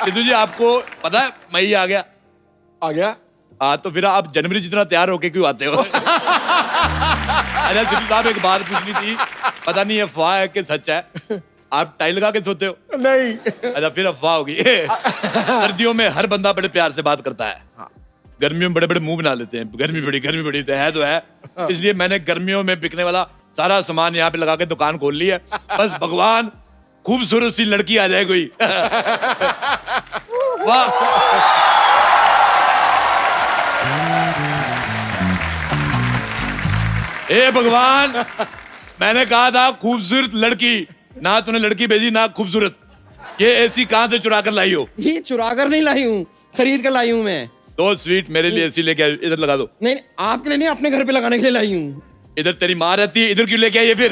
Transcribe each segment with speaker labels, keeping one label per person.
Speaker 1: सिद्धू जी आपको पता है मई आ गया।
Speaker 2: आ गया?
Speaker 1: हाँ तो फिर आप जनवरी जितना तैयार होके क्यों आते हो? अच्छा सिद्धू साहब एक बात पूछनी थी, पता नहीं अफवाह है कि सच है, आप टाई लगा के सोते हो?
Speaker 2: नहीं।
Speaker 1: अच्छा फिर अफवाह होगी। सर्दियों में हर बंदा बड़े प्यार से बात करता है, गर्मियों में बड़े बड़े मुंह बना लेते हैं, गर्मी बड़ी तो है। इसलिए मैंने गर्मियों में बिकने वाला सारा सामान यहाँ पे लगा के दुकान खोल ली है। बस भगवान खूबसूरत सी लड़की आ जाए कोई। वाह। ए भगवान, मैंने कहा था खूबसूरत लड़की, ना तूने लड़की भेजी ना खूबसूरत। ये एसी कहाँ से चुरा कर लाई हो?
Speaker 3: ये चुरा कर नहीं लाई हूँ, खरीद कर लाई हूँ मैं।
Speaker 1: तो स्वीट मेरे लिए एसी लेके आई, इधर लगा दो।
Speaker 3: नहीं आपके लिए नहीं, अपने घर पे लगाने के लिए लाई हूँ।
Speaker 1: इधर तेरी माँ रहती है, इधर क्यों लेके आई है फिर?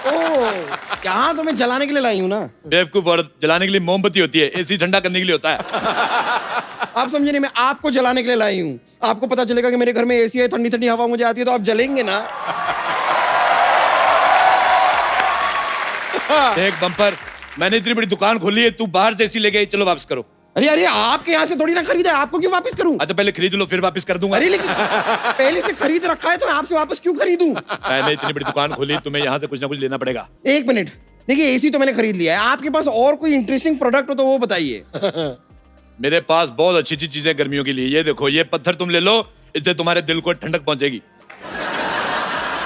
Speaker 3: ओह, यहाँ तो मैं जलाने के लिए लाई हूँ ना।
Speaker 1: बेवकूफ औरत, जलाने के लिए मोमबत्ती होती है, एसी ठंडा करने के लिए होता है।
Speaker 3: आप समझे नहीं, मैं आपको जलाने के लिए लाई हूँ। आपको पता चलेगा कि मेरे घर में एसी है, ठंडी ठंडी हवा मुझे आती है, तो आप जलेंगे ना।
Speaker 1: देख बम्पर, मैंने इतनी बड़ी दुकान खोली है, तू बाहर से एसी लेके आई, चलो वापस करो।
Speaker 3: अरे अरे, आपके यहाँ से थोड़ी ना खरीदा है, आपको क्यों वापस करूँ?
Speaker 1: अच्छा पहले खरीद लो फिर वापस कर दूंगा।
Speaker 3: अरे लेकिन पहले से खरीद रखा है तो मैं आपसे वापस क्यों खरीदूं?
Speaker 1: मैंने इतनी बड़ी दुकान खोली, तुम्हें यहाँ से कुछ ना कुछ लेना पड़ेगा।
Speaker 3: एक मिनट, देखिए एसी तो मैंने खरीद लिया है, आपके पास और कोई इंटरेस्टिंग प्रोडक्ट हो तो वो बताइए।
Speaker 1: मेरे पास बहुत अच्छी अच्छी चीजें गर्मियों के लिए। ये देखो, ये पत्थर तुम ले लो, इससे तुम्हारे दिल को ठंडक पहुंचेगी।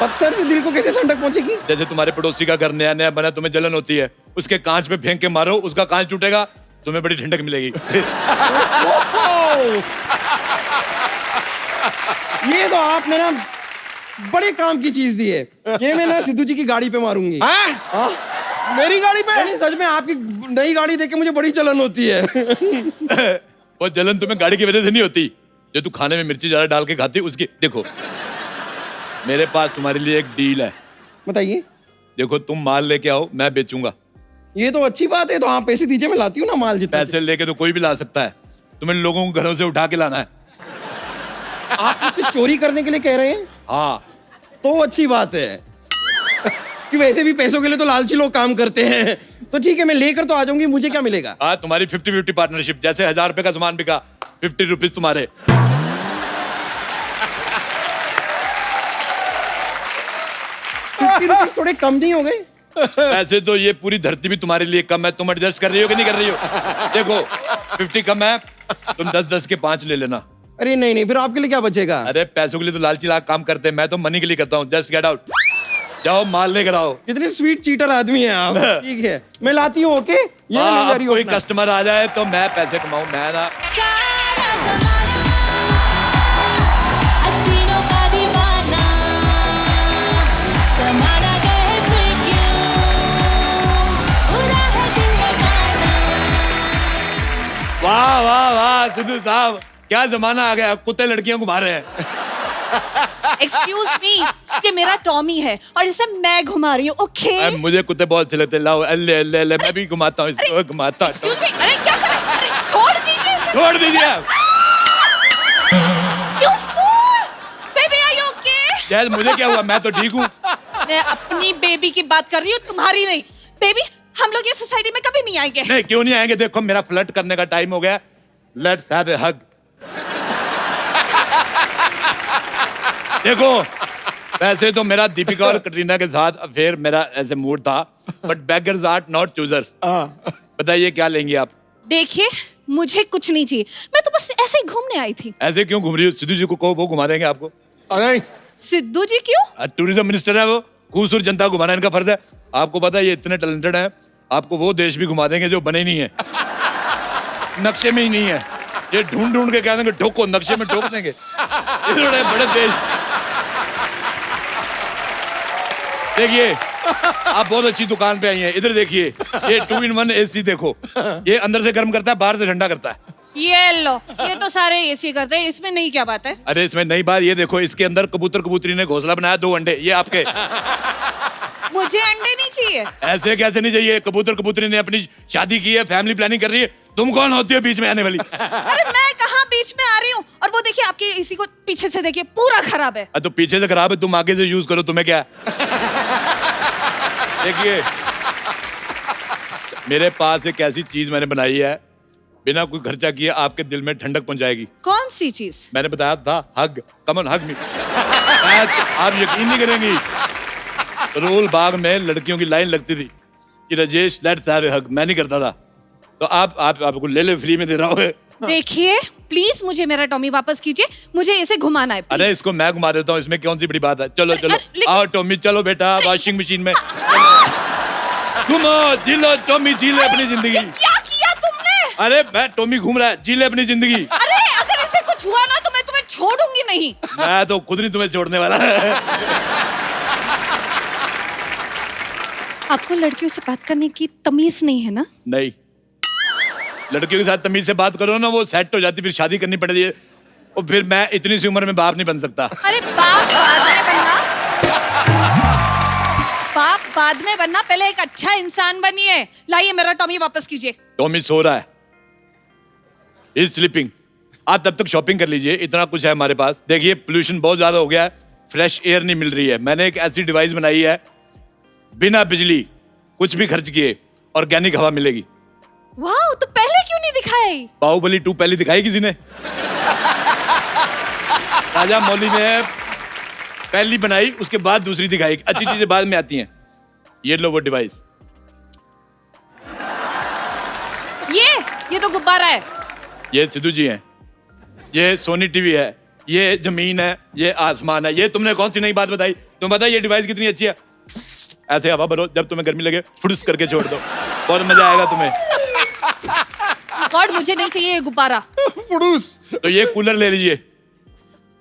Speaker 3: पत्थर से दिल को कैसे ठंडक पहुंचेगी?
Speaker 1: जैसे तुम्हारे पड़ोसी का घर नया नया बना, तुम्हें जलन होती है, उसके कांच पे फेंक के मारो, उसका कांच टूटेगा, तुम्हें बड़ी ठंडक मिलेगी।
Speaker 3: ये तो आपने ना बड़े काम की चीज दी है। ये मैं ना सिद्धू जी की गाड़ी पे मारूंगी।
Speaker 2: मेरी गाड़ी पे?
Speaker 3: नहीं, सच में आपकी नई गाड़ी देख के मुझे बड़ी जलन होती है।
Speaker 1: वो जलन तुम्हें गाड़ी की वजह से नहीं होती, जो तू खाने में मिर्ची ज्यादा डाल के खाती उसकी। देखो मेरे पास तुम्हारे लिए एक डील है।
Speaker 3: बताइए।
Speaker 1: देखो तुम माल लेके आओ, मैं बेचूंगा।
Speaker 3: ये तो अच्छी बात है, तो आप पैसे दीजिए, मैं लाती हूँ ना माल जितना।
Speaker 1: पैसे लेके तो कोई भी ला सकता है, तुम्हें लोगों को घरों से उठा के लाना है।
Speaker 3: आप मुझसे चोरी करने के लिए कह रहे हैं?
Speaker 1: हाँ
Speaker 3: तो अच्छी बात है कि वैसे भी पैसों के लिए तो लालची लोग काम करते हैं। तो ठीक है, मैं लेकर तो आ जाऊंगी, मुझे क्या मिलेगा?
Speaker 1: हाँ, तुम्हारी 50-50 पार्टनरशिप। जैसे 1000 रुपए का सामान बिका, 50 रुपीज तुम्हारे।
Speaker 3: 50 रुपीज थोड़े कम नहीं हो गए?
Speaker 1: ऐसे तो ये पूरी धरती भी तुम्हारे लिए कम है, तुम एडजस्ट कर रही हो कि नहीं कर रही हो? देखो 50 कम है, तुम 10-10 के 5 ले लेना।
Speaker 3: अरे नहीं नहीं, फिर आपके लिए क्या बचेगा?
Speaker 1: अरे पैसों के लिए तो लालची लाख काम करते हैं, मैं तो मनी के लिए करता हूँ। जस्ट गेट आउट, जाओ माल लेकर आओ।
Speaker 3: कितने स्वीट चीटर आदमी हैं आप। ठीक है, मैं लाती हूँ। ओके, ये मैं ले जा रही हूँ
Speaker 1: कोई
Speaker 3: अपना।
Speaker 1: कस्टमर आ जाए तो मैं पैसे कमाऊं, मैं ना। वाह वाह वाह सिद्धू साहब, क्या जमाना आ गया, कुत्ते लड़कियां घुमा रहे हैं।
Speaker 4: एक्सक्यूज मी, ये मेरा टॉमी है और इसे मैं घुमा रही हूँ। ओके
Speaker 1: मुझे कुत्ते बहुत अच्छे लगते हैं, लाओ अल्ले अल्ले अल्ले, मैं भी घुमाता हूँ इसको, घुमाता हूँ।
Speaker 4: एक्सक्यूज मी, अरे क्या कर रहे हैं? अरे छोड़ दीजिए इसे।
Speaker 1: छोड़ दीजिए आप।
Speaker 4: You fool! Baby, are you okay?
Speaker 1: जैसे मुझे क्या हुआ, मैं तो ठीक हूँ।
Speaker 4: मैं अपनी बेबी की बात कर रही हूँ, तुम्हारी नहीं। बेबी, हम लोग ये सोसाइटी में कभी नहीं आएंगे।
Speaker 1: नहीं क्यों नहीं आएंगे, देखो मेरा फ्लर्ट करने का टाइम हो गया। लेट्स हैव ए हग। देखो वैसे तो मेरा दीपिका और कटरीना के साथ अफेयर मेरा ऐसे मूड था, but beggars are not choosers. बताइए क्या लेंगी आप?
Speaker 4: देखिए, मुझे कुछ नहीं चाहिए, मैं तो बस ऐसे ही घूमने आई थी।
Speaker 1: ऐसे क्यों घूम रही हो? सिद्धू जी को कहो, वो घुमा देंगे आपको।
Speaker 2: नहीं,
Speaker 4: सिद्धू जी क्यों?
Speaker 1: टूरिज्म मिनिस्टर है वो, खूबसूरत जनता को घुमाना इनका फर्ज है। आपको पता है ये इतने टैलेंटेड हैं, आपको वो देश भी घुमा देंगे जो बने नहीं है, नक्शे में ही नहीं है। ये ढूंढ ढूंढ के कह देंगे ठोको, नक्शे में ठोक देंगे। इतने बड़े देश। देखिए आप बहुत अच्छी दुकान पे आई हैं, इधर देखिए, ये 2-in-1 एसी देखो, ये अंदर से गर्म करता है, बाहर से ठंडा करता है।
Speaker 4: ये लो, ये तो सारे एसी करते हैं, इसमें नहीं क्या बात है?
Speaker 1: अरे इसमें नई बात ये देखो, इसके अंदर कबूतर कबूतरी ने घोंसला बनाया, 2 अंडे, ये आपके।
Speaker 4: मुझे अंडे नहीं चाहिए।
Speaker 1: ऐसे कैसे नहीं चाहिए? कबूतर कबूतरी ने अपनी शादी की है, फैमिली प्लानिंग कर रही है, तुम कौन होती हो बीच में आने वाली?
Speaker 4: अरे मैं कहाँ बीच में आ रही हूँ? और वो देखिए आपके एसी को पीछे से देखिए, पूरा खराब है।
Speaker 1: तो पीछे से खराब है, तुम आगे से यूज करो, तुम्हें क्या है? देखिए मेरे पास एक ऐसी चीज मैंने बनाई है, बिना कोई खर्चा किए आपके दिल में ठंडक पहुंचाएगी।
Speaker 4: कौन सी चीज?
Speaker 1: मैंने बताया था हग, कम ऑन हग मी। आप यकीन नहीं करेंगी, रोल बाग में लड़कियों की लाइन लगती थी कि राजेश लेट्स हैव ए हग, मैं नहीं करता था। तो आपको ले फ्री में दे रहा हूँ।
Speaker 4: देखिए प्लीज मुझे मेरा टॉमी वापस कीजिए, मुझे इसे घुमाना है please।
Speaker 1: अरे इसको मैं घुमा देता हूँ, इसमें कौन सी बड़ी बात है। चलो चलो
Speaker 4: लेकिन-
Speaker 1: आओ टॉमी, चलो बेटा वॉशिंग मशीन में घूमो, जी लो टॉमी, जी ले अपनी जिंदगी।
Speaker 4: ये क्या किया तुमने?
Speaker 1: अरे मैं टॉमी घूम रहा है, जी ले अपनी जिंदगी।
Speaker 4: अरे अगर इसे कुछ हुआ ना तो मैं तुम्हें छोड़ूंगी नहीं।
Speaker 1: मैं तो खुद नहीं तुम्हें छोड़ने वाला।
Speaker 4: आपको लड़कियों से बात करने की तमीज नहीं है ना?
Speaker 1: नहीं, लड़कियों के साथ तमीज से बात करो ना, वो सेट हो जाती, फिर शादी करनी पड़ती है, और फिर मैं इतनी सी उम्र में बाप नहीं बन सकता।
Speaker 4: अरे बाप बाद में बनना, बाप बाद में बनना, पहले एक अच्छा इंसान बनिए। लाइए मेरा टॉमी वापस कीजिए।
Speaker 1: टॉमी सो रहा है, इज स्लीपिंग। आप तब तक शॉपिंग कर लीजिए, इतना कुछ है हमारे पास। देखिए पोल्यूशन बहुत ज्यादा हो गया है, फ्रेश एयर नहीं मिल रही है। मैंने एक ऐसी डिवाइस बनाई है, बिना बिजली कुछ भी खर्च किए ऑर्गेनिक हवा मिलेगी।
Speaker 4: वाह, तो पहले क्यों नहीं दिखाई?
Speaker 1: बाहुबली 2 पहले दिखाई किसी ने? राजा मौली ने पहली बनाई, उसके बाद दूसरी दिखाई। अच्छी चीजें बाद में आती हैं। ये लो वो डिवाइस।
Speaker 4: ये तो गुब्बारा है।
Speaker 1: ये सिद्धू जी हैं, ये सोनी टीवी है, ये जमीन है, ये आसमान है। ये तुमने कौन सी नई बात बताई? तुम बताइए ये डिवाइस कितनी अच्छी है। ऐसे हवा भरो, जब तुम्हें गर्मी लगे फुड़स करके छोड़ दो, बहुत मजा आएगा तुम्हें।
Speaker 4: गॉड मुझे नहीं चाहिए ये गुब्बारा।
Speaker 2: फुडूस।
Speaker 1: तो ये कूलर ले लीजिए।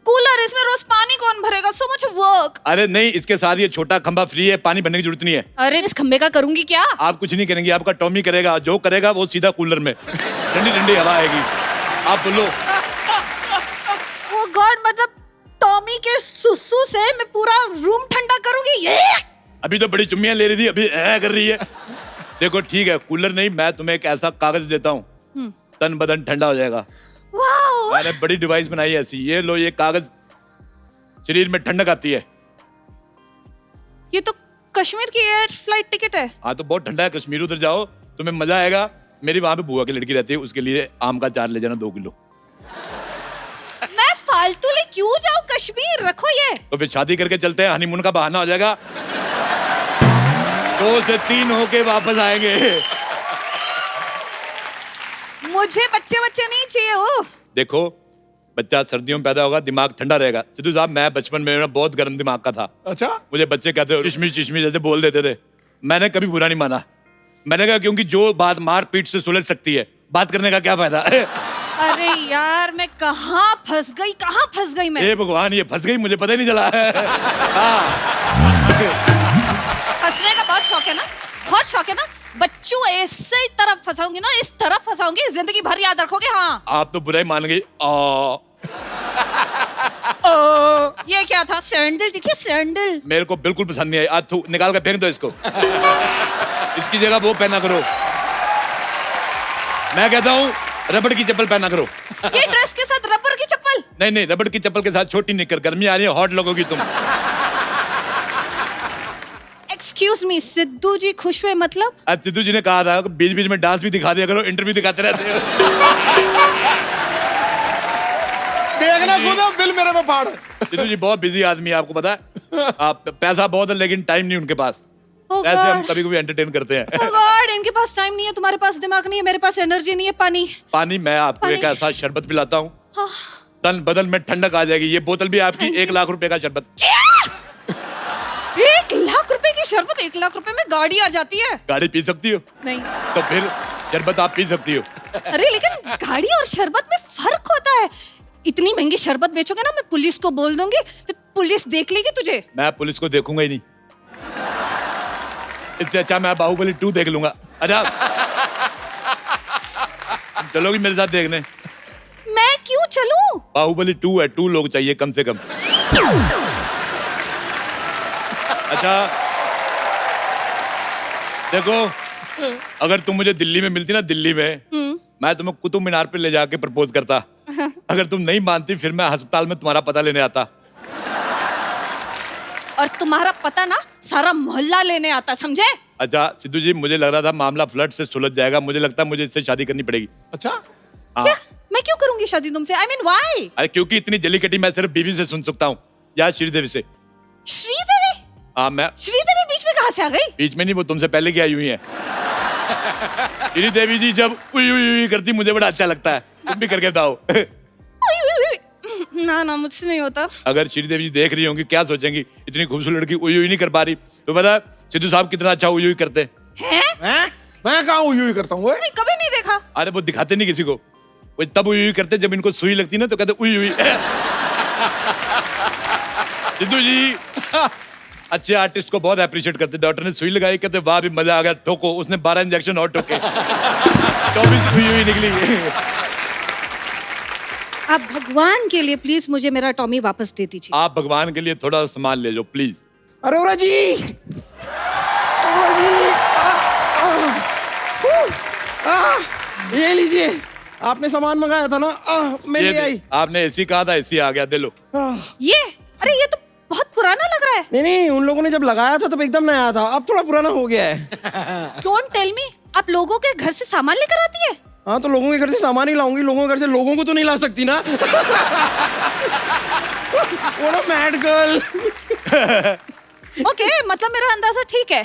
Speaker 4: कूलर, इसमें रोज पानी कौन भरेगा? So much work.
Speaker 1: अरे नहीं, इसके साथ ये छोटा खंभा फ्री है, पानी भरने की जरूरत नहीं है।
Speaker 4: अरे इस खंबे का करूंगी क्या?
Speaker 1: आप कुछ नहीं करेंगे, आपका टॉमी करेगा। जो करेगा वो सीधा कूलर में ठंडी ठंडी हवा आएगी। आप बोलो।
Speaker 4: ओ गॉड, मतलब टॉमी के सुसु से मैं पूरा रूम ठंडा करूंगी? ये
Speaker 1: अभी तो बड़ी चुम्मियां ले रही थी, अभी कर रही है। देखो ठीक है, कूलर नहीं, मैं तुम्हें एक ऐसा कागज देता हूँ, तन बदन ठंडा हो जाएगा।
Speaker 4: वाओ,
Speaker 1: मैंने बड़ी डिवाइस बनाई है ऐसी। ये लो, ये कागज, शरीर में ठंडक आती है।
Speaker 4: ये तो कश्मीर की एयर फ्लाइट टिकट है।
Speaker 1: हाँ तो बहुत ठंडा है कश्मीर, उधर जाओ तुम्हें मजा आएगा। मेरी वहां पे बुआ की लड़की रहती है, उसके लिए आम का अचार ले जाना 2 किलो।
Speaker 4: मैं फालतू ले क्यों जाऊं कश्मीर? रखो ये।
Speaker 1: तो फिर शादी करके चलते हैं, हनीमून का बहाना हो जाएगा। 2 से 3 होके वापस आएंगे।
Speaker 4: मुझे बच्चे नहीं चाहिए। ओ
Speaker 1: देखो, बच्चा सर्दियों में पैदा होगा, दिमाग ठंडा रहेगा। सिद्धू साहब, मैं बचपन में मेरा बहुत गर्म दिमाग का था।
Speaker 2: अच्छा।
Speaker 1: मुझे बच्चे कहते चिशमी चिशमी जैसे बोल देते थे, मैंने कभी बुरा नहीं माना। मैंने कहा क्योंकि जो बात मार पीट से सुलझ सकती है, बात करने का क्या फायदा।
Speaker 4: अरे यार, मैं कहाँ फंस गई मैं।
Speaker 1: हे भगवान, ये फंस गई, मुझे पता ही नहीं चला। हाँ।
Speaker 4: फंसने का बहुत शौक है ना, बहुत शौक है ना। बच्चों ऐसे ही तरफ फंसाऊंगी ना, इस तरफ फंसाऊंगी, जिंदगी भर याद रखोगे। हाँ।
Speaker 1: आप तो बुरा ही मान गई।
Speaker 4: ये क्या था? सैंडल दिखिए, सैंडल।
Speaker 1: मेरे को बिल्कुल पसंद नहीं आई। आज थू निकाल कर फेंक दो इसको। इसकी जगह वो पहना करो। मैं कहता हूँ रबड़ की चप्पल पहना करो।
Speaker 4: ये ड्रेस के साथ रबर की चप्पल?
Speaker 1: नहीं नहीं, रबड़ की चप्पल के साथ छोटी निकर, गर्मी आ रही है, हॉट लगोगी तुम।
Speaker 4: एक्सक्यूज मी, सिद्धू जी खुश हुए मतलब?
Speaker 1: आज सिद्धू जी ने कहा था बीच बीच में डांस भी दिखा दिया करो, इंटरव्यू दिखाते रहते हो।
Speaker 2: देखना खुद अब बिल मेरे में फाड़।
Speaker 1: सिद्धू जी बहुत बिजी आदमी है, आपको पता है। आप पैसा बहुत है लेकिन टाइम नहीं उनके पास।
Speaker 4: Oh
Speaker 1: ऐसे हम
Speaker 4: God.
Speaker 1: कभी कभी एंटरटेन करते हैं।
Speaker 4: Oh God, इनके पास टाइम नहीं है, तुम्हारे पास दिमाग नहीं है, मेरे पास एनर्जी नहीं है। पानी।
Speaker 1: पानी, मैं आपको
Speaker 4: पानी।
Speaker 1: एक ऐसा शरबत पिलाता हूँ,
Speaker 4: हाँ।
Speaker 1: तन बदन में ठंडक आ जाएगी। ये बोतल भी आपकी 1 लाख रुपए का शरबत।
Speaker 4: 1 लाख रुपए की शरबत? 1 लाख रुपए में गाड़ी आ जाती है।
Speaker 1: गाड़ी पी सकती हो?
Speaker 4: नहीं।
Speaker 1: तो फिर शरबत आप पी सकती हो।
Speaker 4: अरे लेकिन गाड़ी और शरबत में फर्क होता है। इतनी महंगी शरबत बेचोगे ना, मैं पुलिस को बोल दूंगी, तो पुलिस देख लेगी तुझे।
Speaker 1: मैं पुलिस को देखूंगा ही नहीं, इससे अच्छा मैं बाहुबली 2 देख लूंगा। अच्छा चलोगी मेरे साथ देखने?
Speaker 4: मैं क्यों चलूं?
Speaker 1: बाहुबली 2 है, 2 लोग चाहिए कम से कम। अच्छा देखो, अगर तुम मुझे दिल्ली में मिलती ना, दिल्ली में, मैं तुम्हें कुतुब मीनार पे ले जाके प्रपोज करता। अगर तुम नहीं मानती फिर मैं अस्पताल में तुम्हारा पता लेने आता।
Speaker 4: और तुम्हारा पता ना सारा मोहल्ला लेने आता, समझे?
Speaker 1: अच्छा सिद्धू जी, मुझे लग रहा था मामला फ्लड से सुलझ जाएगा, मुझे लगता है मुझे इससे शादी करनी पड़ेगी।
Speaker 2: अच्छा
Speaker 1: हाँ।
Speaker 4: क्या? मैं क्यों करूंगी शादी तुमसे? I mean why?
Speaker 1: अरे क्योंकि इतनी जली कटी मैं सिर्फ बीवी से सुन सकता हूँ, या श्रीदेवी से।
Speaker 4: श्रीदेवी?
Speaker 1: हाँ, मैं
Speaker 4: श्रीदेवी बीच में कहाँ से आ गई?
Speaker 1: बीच में नहीं, वो तुमसे पहले की आई हुई है। श्रीदेवी जी जब उई उई उई करती मुझे बड़ा अच्छा लगता है, तुम भी करके बताओ।
Speaker 4: उई, उई, उई। ना ना, मुझसे नहीं होता।
Speaker 1: अगर श्रीदेवी जी देख रही होंगी क्या सोचेंगी, इतनी खूबसूरत लड़की उई उई नहीं कर पा रही। तो पता सिद्धू साहब कितना अच्छा उई उई करते हैं।
Speaker 4: हैं?
Speaker 2: मैं कहाँ हुई करता हूँ?
Speaker 4: नहीं, कभी नहीं देखा।
Speaker 1: अरे वो दिखाते नहीं किसी को, वो तब उई उई करते जब इनको सुई लगती ना तो कहते उई उई। सिद्धू जी अच्छे आर्टिस्ट को बहुत अप्रिशिएट करते। डॉक्टर ने सुई लगाई, कहते वाह भी मजा आ गया, ठोको। उसने 12 इंजेक्शन और ठोके, 24 हुई हुई निकली।
Speaker 4: आप भगवान के लिए प्लीज मुझे मेरा टॉमी वापस दे दीजिए।
Speaker 1: आप भगवान के लिए थोड़ा सामान ले जाओ प्लीज।
Speaker 3: अरे ओरा जी, ओरा जी, ये लीजिए, आपने सामान मंगाया था ना, मैं ले आई।
Speaker 1: आपने एसी कहा था, एसी आ गया, दे लो।
Speaker 4: ये, अरे ये तो बहुत पुराना लग रहा है।
Speaker 3: नहीं नहीं, उन लोगों ने जब लगाया था तब एकदम नया था, अब थोड़ा पुराना हो गया है।
Speaker 4: डोंट टेल मी, आप लोगों के घर से सामान लेकर आती है?
Speaker 3: हाँ, तो लोगों के घर से सामान ही लाऊंगी, लोगों के घर से लोगों को तो नहीं ला सकती ना। वो ना मैड गर्ल।
Speaker 4: ओके, मतलब मेरा अंदाजा ठीक है,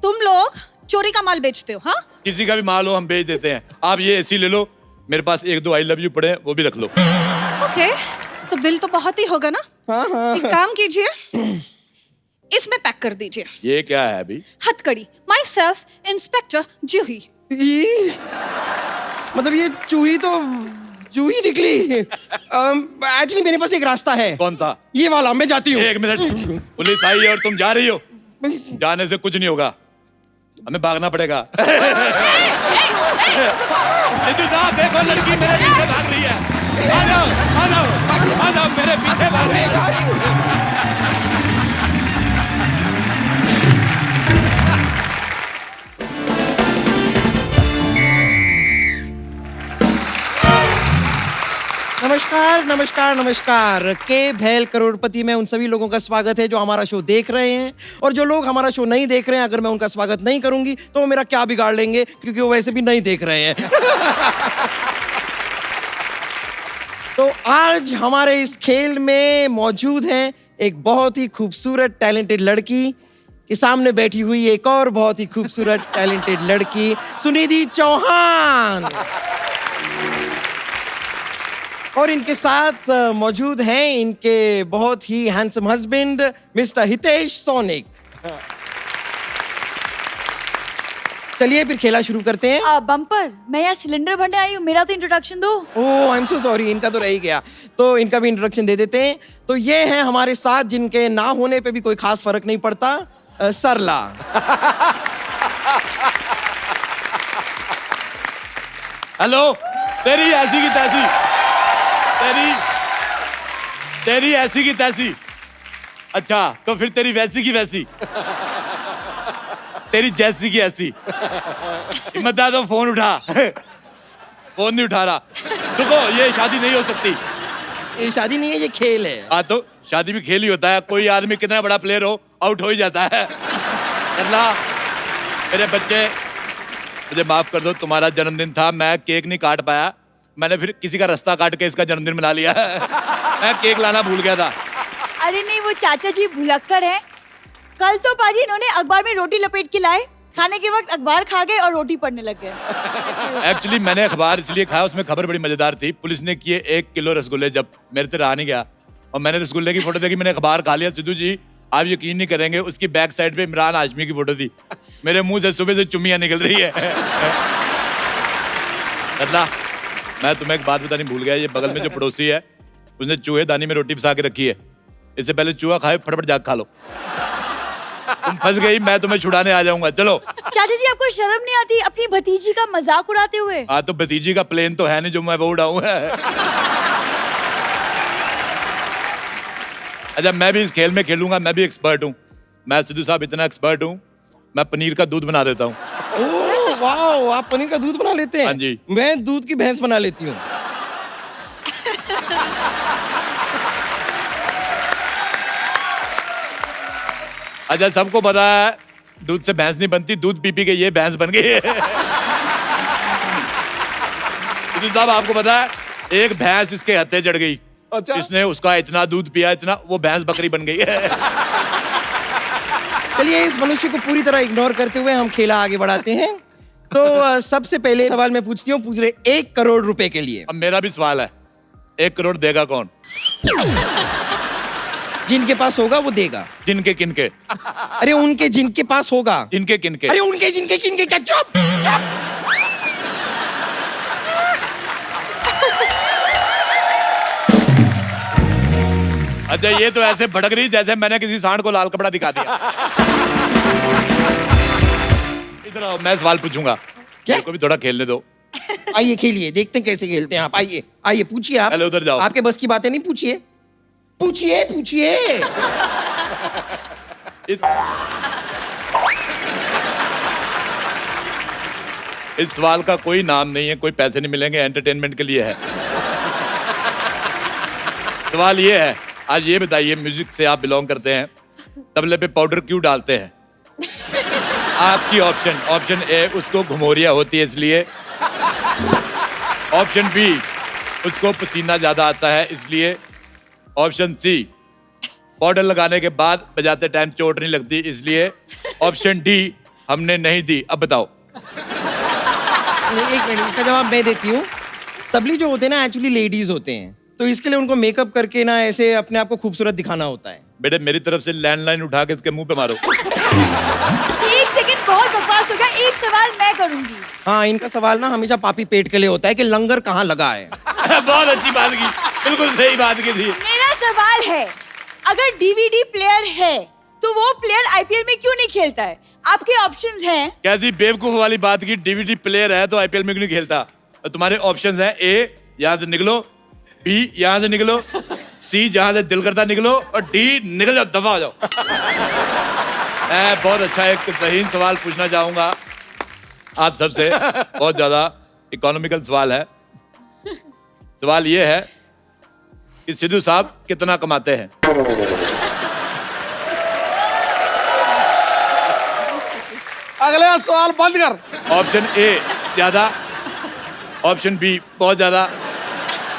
Speaker 4: तुम लोग चोरी का माल बेचते हो। हाँ,
Speaker 1: किसी का भी माल हो हम बेच देते हैं। आप ये एसी ले लो, मेरे पास 1-2 आई लव यू पड़े हैं, वो भी रख लो।
Speaker 4: ओके, तो बिल तो बहुत ही होगा ना।
Speaker 3: हाँ हाँ,
Speaker 4: एक काम कीजिए, इसमें पैक कर दीजिए।
Speaker 1: ये क्या है अभी?
Speaker 4: हथकड़ी, माई सेल्फ इंस्पेक्टर जूही।
Speaker 3: ये मतलब ये चूही निकली। एक्चुअली मेरे पास एक रास्ता है।
Speaker 1: कौन था?
Speaker 3: ये वाला, मैं जाती हूँ।
Speaker 1: 1 मिनट, पुलिस आई है और तुम जा रही हो। जाने से कुछ नहीं होगा, हमें भागना पड़ेगा। सिद्धू साहब देखो, लड़की मेरे पीछे भाग रही है। आ जाओ, आ जाओ, आ जाओ, मेरे पीछे भाग रही है।
Speaker 3: नमस्कार नमस्कार नमस्कार। के भैल करोड़पति में उन सभी लोगों का स्वागत है जो हमारा शो देख रहे हैं, और जो लोग हमारा शो नहीं देख रहे हैं, अगर मैं उनका स्वागत नहीं करूंगी तो वो मेरा क्या बिगाड़ लेंगे, क्योंकि वो वैसे भी नहीं देख रहे हैं। तो आज हमारे इस खेल में मौजूद है एक बहुत ही खूबसूरत टैलेंटेड लड़की के सामने बैठी हुई एक और बहुत ही खूबसूरत टैलेंटेड लड़की, सुनिधि चौहान। और इनके साथ मौजूद हैं इनके बहुत ही handsome husband mister Hitesh Sonik. चलिए फिर खेला शुरू करते हैं।
Speaker 5: बम्पर, मैं यहाँ सिलेंडर भरने आई हूँ, मेरा तो इंट्रोडक्शन दो।
Speaker 3: ओह आई एम सो सॉरी, इनका तो रह ही गया, तो इनका भी इंट्रोडक्शन दे देते हैं। तो ये हैं हमारे साथ जिनके ना होने पे भी कोई खास फर्क नहीं पड़ता, सरला।
Speaker 1: हेलो, तेरी ऐसी की तैसी, तेरी ऐसी की तैसी। अच्छा, तो फिर तेरी वैसी की वैसी, तेरी जैसी की ऐसी। हिम्मत आ तो फोन उठा। फोन नहीं उठा रहा। रुको, ये शादी नहीं हो सकती।
Speaker 3: ये शादी नहीं है, ये खेल है।
Speaker 1: हाँ, तो शादी भी खेल ही होता है। कोई आदमी कितना बड़ा प्लेयर हो, आउट हो ही जाता है। अल्लाह, मेरे बच्चे मुझे माफ कर दो, तुम्हारा जन्मदिन था, मैं केक नहीं काट पाया, मैंने फिर किसी का रास्ता काट के इसका जन्मदिन मना लिया। मैं केक लाना भूल गया था।
Speaker 5: अरे नहीं, वो चाचा जी भुलक्कड़ हैं। कल तो पाजी इन्होंने अखबार में रोटी लपेट के लाए, खाने के वक्त अखबार खा गए और रोटी पढ़ने लग गए।
Speaker 1: एक्चुअली मैंने अखबार इसलिए खाया, उसमें खबर बड़ी मजेदार थी। पुलिस ने किए 1 किलो रसगुल्ले, जब मेरे से रहा नहीं गया और मैंने रसगुल्ले की फोटो देखी, मैंने अखबार खा लिया। सिद्धू जी आप यकीन नहीं करेंगे, उसकी बैक साइड पे इमरान हाशमी की फोटो थी। मेरे मुंह से सुबह से चुम्मियां निकल रही है। अल्लाह, मैं तुम्हें एक बात बतानी भूल गया। ये बगल में जो पड़ोसी है, उसने चूहे दानी में रोटी फंसा के रखी है। इससे पहले चूहा खाए, फटाफट जाग खा लो। तुम फंस गई, मैं तुम्हें छुड़ाने आ जाऊंगा। चलो।
Speaker 5: चाचा जी आपको शर्म नहीं आती अपनी भतीजी का मजाक उड़ाते हुए?
Speaker 1: हाँ, तो भतीजी का प्लेन तो है नहीं जो मैं वो उड़ाऊं। अच्छा, मैं भी इस खेल में खेलूंगा, मैं भी एक्सपर्ट हूँ। मैं सिद्धू साहब इतना एक्सपर्ट हूँ, मैं पनीर का दूध बना देता हूँ।
Speaker 3: ओह वाह, आप पनीर का दूध बना लेते हैं?
Speaker 1: हाँ जी।
Speaker 3: मैं दूध की भैंस बना लेती हूँ।
Speaker 1: अच्छा, सबको पता है दूध से भैंस नहीं बनती, दूध पी पी के ये भैंस बन गई है। साहब आपको पता है, एक भैंस इसके हत्थे चढ़ गई।
Speaker 2: अच्छा।
Speaker 1: इसने उसका इतना दूध पिया, इतना, वो भैंस बकरी बन गई है।
Speaker 3: चलिए इस मनुष्य को पूरी तरह इग्नोर करते हुए हम खेला आगे बढ़ाते हैं। तो सबसे पहले सवाल मैं पूछती हूँ, पूछ रहे 1 करोड़ रुपए के लिए।
Speaker 1: अब मेरा भी सवाल है, 1 करोड़ देगा कौन?
Speaker 3: जिनके पास होगा वो देगा।
Speaker 1: जिनके किनके?
Speaker 3: अरे उनके जिनके पास होगा।
Speaker 1: जिनके किनके?
Speaker 3: अरे उनके जिनके किनके क्या? चुप चुप।
Speaker 1: अच्छा ये तो ऐसे भड़क रही जैसे मैंने किसी सांड को लाल कपड़ा दिखा दिया। इधर आओ, मैं सवाल पूछूंगा।
Speaker 3: क्या?
Speaker 1: मेरे को भी थोड़ा खेलने दो।
Speaker 3: आइए खेलिए, देखते हैं कैसे खेलते हैं आप। आइए आइए पूछिए आप।
Speaker 1: पहले उधर जाओ।
Speaker 3: आपके बस की बातें नहीं, पूछिए पूछिए पूछिए।
Speaker 1: इस सवाल का कोई नाम नहीं है, कोई पैसे नहीं मिलेंगे, एंटरटेनमेंट के लिए है। सवाल ये है, आज ये बताइए, म्यूजिक से आप बिलोंग करते हैं, तबले पे पाउडर क्यों डालते हैं? आपकी ऑप्शन ए, उसको घुमोरिया होती है इसलिए। ऑप्शन बी, उसको पसीना ज्यादा आता है इसलिए। ऑप्शन सी, पाउडर लगाने के बाद बजाते टाइम चोट नहीं लगती इसलिए। ऑप्शन डी, हमने नहीं दी। अब बताओ।
Speaker 3: एक मिनट, इसका जवाब मैं देती हूँ। तबली जो होते हैं ना, एक्चुअली लेडीज होते हैं, तो इसके लिए उनको मेकअप करके ना ऐसे अपने आप को खूबसूरत दिखाना होता है।
Speaker 1: बेटे मेरी तरफ से लैंडलाइन उठा के इसके मुंह पे मारो।
Speaker 5: 1 सेकंड, बहुत बकवास हो गया। एक सवाल मैं करूंगी।
Speaker 3: हाँ, इनका सवाल ना हमेशा पापी पेट के लिए होता है कि लंगर कहाँ लगा है।
Speaker 1: बहुत अच्छी बात की, बिल्कुल सही बात की थी।
Speaker 5: मेरा सवाल है, अगर डीवीडी प्लेयर है तो वो प्लेयर आईपीएल में क्यों नहीं खेलता है? आपके ऑप्शंस हैं।
Speaker 1: कैसी बेवकूफ वाली बात की, डीवीडी प्लेयर है तो आईपीएल में क्यों नहीं खेलता? तो तुम्हारे ऑप्शंस हैं, ए यहाँ से निकलो, बी यहाँ से निकलो, सी जहाँ से दिल करता निकलो, और डी निकल जाओ, दफा हो जाओ। मैं बहुत अच्छा एक सही सवाल पूछना चाहूंगा आप सबसे, बहुत ज्यादा इकोनॉमिकल सवाल है। सवाल ये है कि सिद्धू साहब कितना कमाते हैं?
Speaker 2: अगला सवाल बंद कर।
Speaker 1: ऑप्शन ए ज्यादा, ऑप्शन बी बहुत ज्यादा,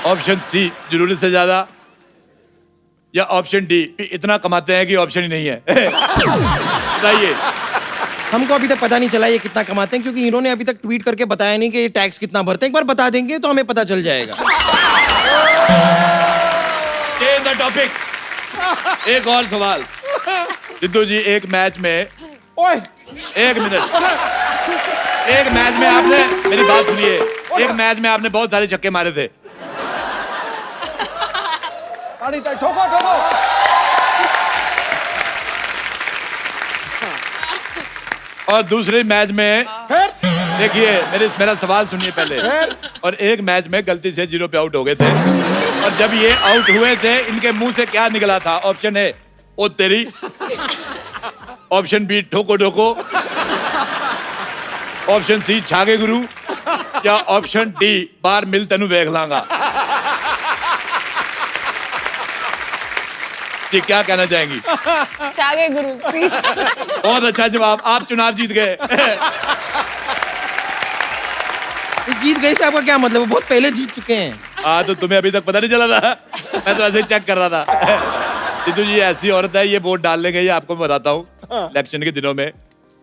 Speaker 1: ऑप्शन सी जरूरत से ज्यादा, या ऑप्शन डी इतना कमाते हैं कि ऑप्शन ही नहीं है। बताइए।
Speaker 3: हमको अभी तक पता नहीं चला ये कितना कमाते हैं, क्योंकि इन्होंने अभी तक ट्वीट करके बताया नहीं कि ये टैक्स कितना भरते हैं। एक बार बता देंगे तो हमें पता चल जाएगा।
Speaker 1: Change the topic. एक और सवाल। सिद्धू जी, एक मैच में,
Speaker 2: ओए,
Speaker 1: एक मिनट, एक मैच में आपने, मेरी बात सुनिए, एक मैच में आपने बहुत सारे छक्के मारे थे।
Speaker 2: ठोको ठोको।
Speaker 1: और दूसरे मैच में
Speaker 2: फिर
Speaker 1: देखिए, मेरा सवाल सुनिए पहले। और एक मैच में गलती से 0 पे आउट हो गए थे, और जब ये आउट हुए थे इनके मुंह से क्या निकला था? ऑप्शन ए, ओ तेरी। ऑप्शन बी, ठोको ठोको। ऑप्शन सी, छागे गुरु। या ऑप्शन डी, बार मिल तेनू देख लांगा। जी क्या कहना चाहेंगी?
Speaker 6: छागे गुरु सी।
Speaker 1: बहुत अच्छा जवाब, आप चुनाव जीत गए।
Speaker 3: जीत गए से आपका क्या मतलब? वो बहुत पहले जीत चुके हैं।
Speaker 1: हाँ, तो तुम्हें अभी तक पता नहीं चला था? मैं तो ऐसे ही चेक कर रहा था। सिद्धू जी ऐसी औरत है, ये वोट डालने गई, आपको मैं बताता हूँ। इलेक्शन के दिनों में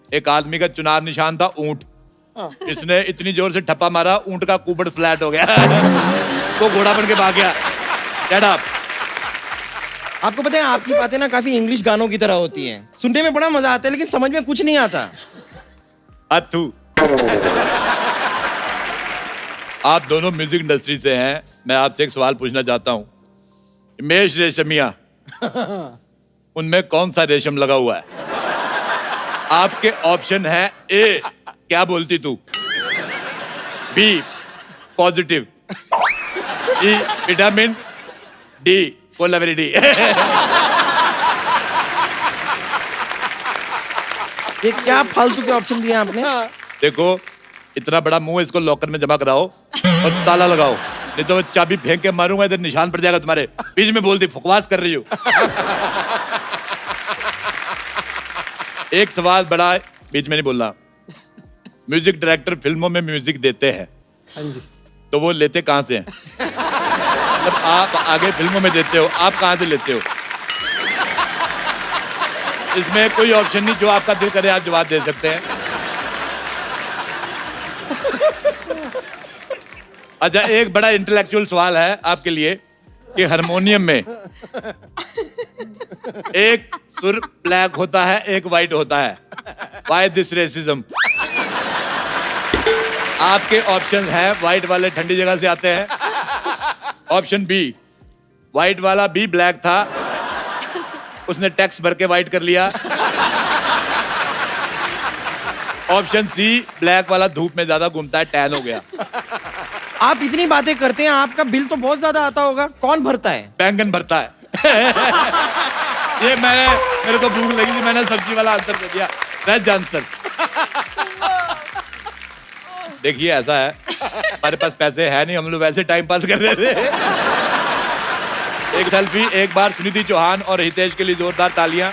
Speaker 1: एक आदमी का चुनाव निशान था ऊंट। इसने इतनी जोर से ठप्पा मारा, ऊंट का कुबड़ फ्लैट हो गया। वो घोड़ा बन के भाग गया। Shut up।
Speaker 3: आपको पता है, आपकी बातें ना काफी इंग्लिश गानों की तरह होती हैं। सुनने में बड़ा मजा आता है, लेकिन समझ में कुछ नहीं आता।
Speaker 1: अथू। आप दोनों म्यूजिक इंडस्ट्री से हैं, मैं आपसे एक सवाल पूछना चाहता हूँ। मेष रेशमिया, उनमें कौन सा रेशम लगा हुआ है? आपके ऑप्शन है, ए क्या बोलती तू, B positive, E vitamin, D Kolaveri.
Speaker 3: ये क्या फालतू के ऑप्शन दिए आपने?
Speaker 1: देखो, इतना बड़ा मुंह, इसको लॉकर में जमा कराओ और ताला लगाओ, नहीं तो मैं चाबी फेंक के मारूंगा, इधर निशान पड़ जाएगा तुम्हारे। बीच में बोलती बकवास कर रही हो। एक सवाल बड़ा बीच में नहीं बोलना। म्यूजिक डायरेक्टर फिल्मों में म्यूजिक देते हैं,
Speaker 2: हाँ जी।
Speaker 1: तो वो लेते कहाँ से हैं? मतलब आप आगे फिल्मों में देते हो, आप कहाँ से लेते हो? इसमें कोई ऑप्शन नहीं, जो आपका दिल करे आप जवाब दे सकते हैं। अच्छा, एक बड़ा इंटेलेक्चुअल सवाल है आपके लिए कि हारमोनियम में एक सुर ब्लैक होता है, एक वाइट होता है। Why this racism? आपके ऑप्शन है, व्हाइट वाले ठंडी जगह से आते हैं। ऑप्शन बी, व्हाइट वाला भी ब्लैक था, उसने टैक्स भर के व्हाइट कर लिया। ऑप्शन सी, ब्लैक वाला धूप में ज्यादा घूमता है, टैन हो गया।
Speaker 3: आप इतनी बातें करते हैं, आपका बिल तो बहुत ज्यादा आता होगा, कौन भरता है?
Speaker 1: बैंगन भरता है। ये मेरे को भूख लगी थी, मैंने सब्जी वाला आंसर दे दिया। Best answer. देखिए ऐसा है, हमारे पास पैसे है नहीं, हम लोग वैसे टाइम पास कर रहे थे। एक सेल्फी एक बार सुनीति चौहान और हितेश के लिए जोरदार तालियां।